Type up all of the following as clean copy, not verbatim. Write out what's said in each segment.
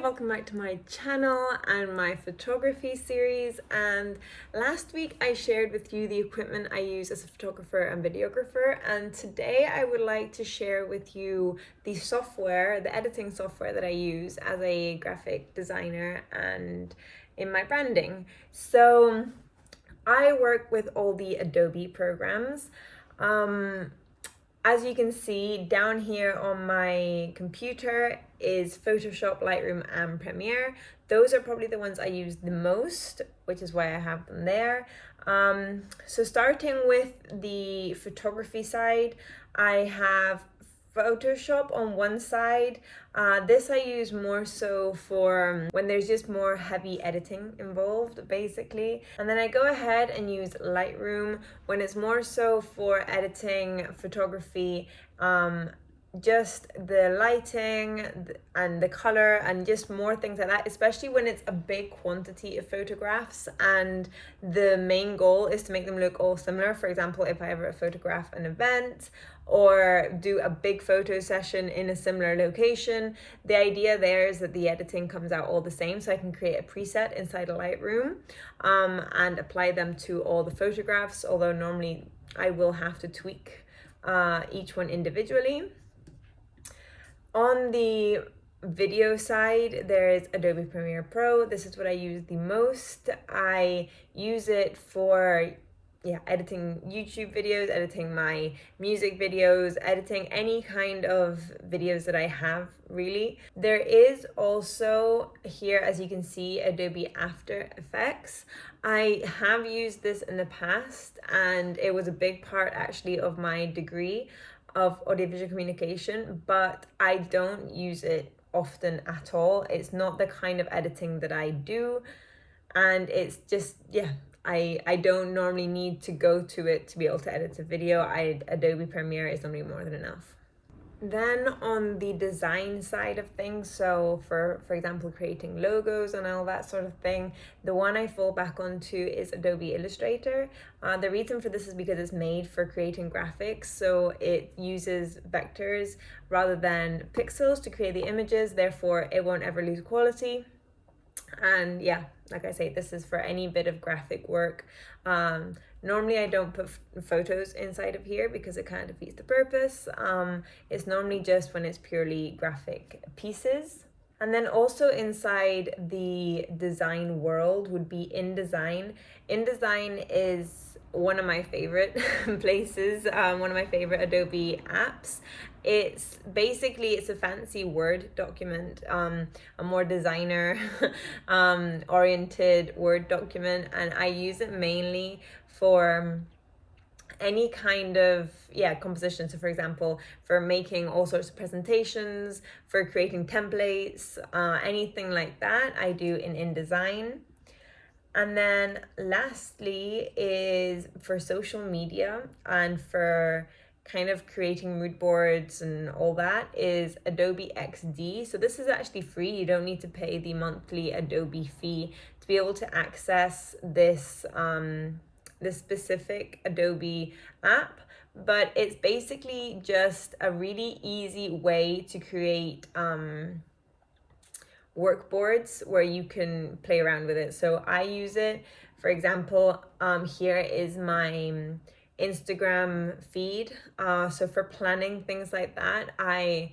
welcome back to my channel and my photography series. And last week I shared with you the equipment I use as a photographer and videographer, and today I would like to share with you the software, the editing software that I use as a graphic designer and in my branding. So I work with all the Adobe programs. As you can see down here on my computer is Photoshop, Lightroom and Premiere. Those are probably the ones I use the most, which is why I have them there. So starting with the photography side, I have Photoshop on one side. This I use more so for when there's just more heavy editing involved, basically. And then I go ahead and use Lightroom when it's more so for editing photography, just the lighting and the color and just more things like that, especially when it's a big quantity of photographs and the main goal is to make them look all similar. For example, if I ever photograph an event or do a big photo session in a similar location, the idea there is that the editing comes out all the same, so I can create a preset inside of Lightroom and apply them to all the photographs, although normally I will have to tweak each one individually. On the video side, there is Adobe Premiere Pro. This is what I use the most. I use it for editing YouTube videos, editing my music videos, editing any kind of videos that I have, really. There is also here, as you can see, Adobe After Effects. I have used this in the past and it was a big part actually of my degree of audiovisual communication, but I don't use it often at all. It's not the kind of editing that I do, and it's just, I don't normally need to go to it to be able to edit a video. Adobe Premiere is normally more than enough. Then on the design side of things, so for example, creating logos and all that sort of thing, the one I fall back onto is Adobe Illustrator. The reason for this is because it's made for creating graphics, so it uses vectors rather than pixels to create the images, therefore it won't ever lose quality. And yeah, like I say, this is for any bit of graphic work. Normally I don't put photos inside of here because it kind of defeats the purpose. It's normally just when it's purely graphic pieces. And then also inside the design world would be InDesign. InDesign is one of my favorite places, one of my favorite Adobe apps. It's a fancy Word document, a more designer oriented Word document, and I use it mainly for any kind of composition. So for example, for making all sorts of presentations, for creating templates, anything like that I do in InDesign. And then lastly is for social media and for kind of creating mood boards and all that is Adobe XD. So this is actually free. You don't need to pay the monthly Adobe fee to be able to access this this specific Adobe app, but it's basically just a really easy way to create workboards where you can play around with it. So I use it, for example, here is my Instagram feed. So for planning things like that, I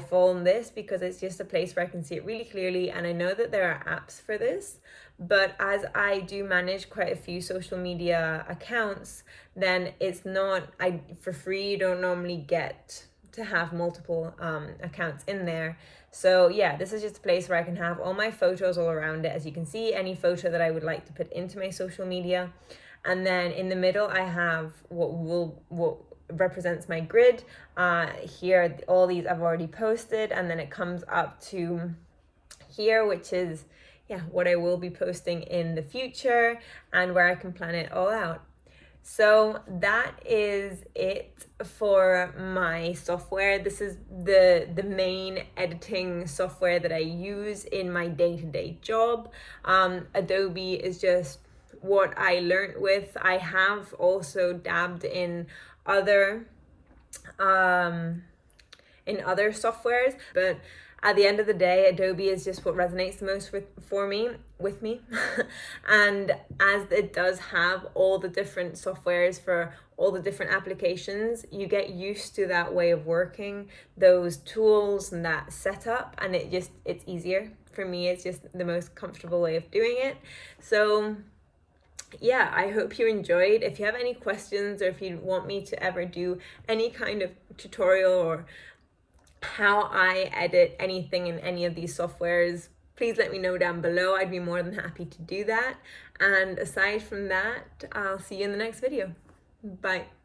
fall on this because it's just a place where I can see it really clearly, and I know that there are apps for this, but as I do manage quite a few social media accounts, then it's not, for free, you don't normally get to have multiple accounts in there. So yeah, this is just a place where I can have all my photos all around it. As you can see, any photo that I would like to put into my social media. And then in the middle, I have what represents my grid. Here, all these I've already posted, and then it comes up to here, which is what I will be posting in the future and where I can plan it all out. So that is it for my software. This is the main editing software that I use in my day-to-day job. Adobe is just what I learned with. I have also dabbed in other softwares, but at the end of the day, Adobe is just what resonates the most with me. And as it does have all the different softwares for all the different applications, you get used to that way of working, those tools and that setup, and it's easier. For me, it's just the most comfortable way of doing it. So yeah, I hope you enjoyed. If you have any questions, or if you want me to ever do any kind of tutorial or how I edit anything in any of these softwares, please let me know down below. I'd be more than happy to do that. And aside from that, I'll see you in the next video. Bye.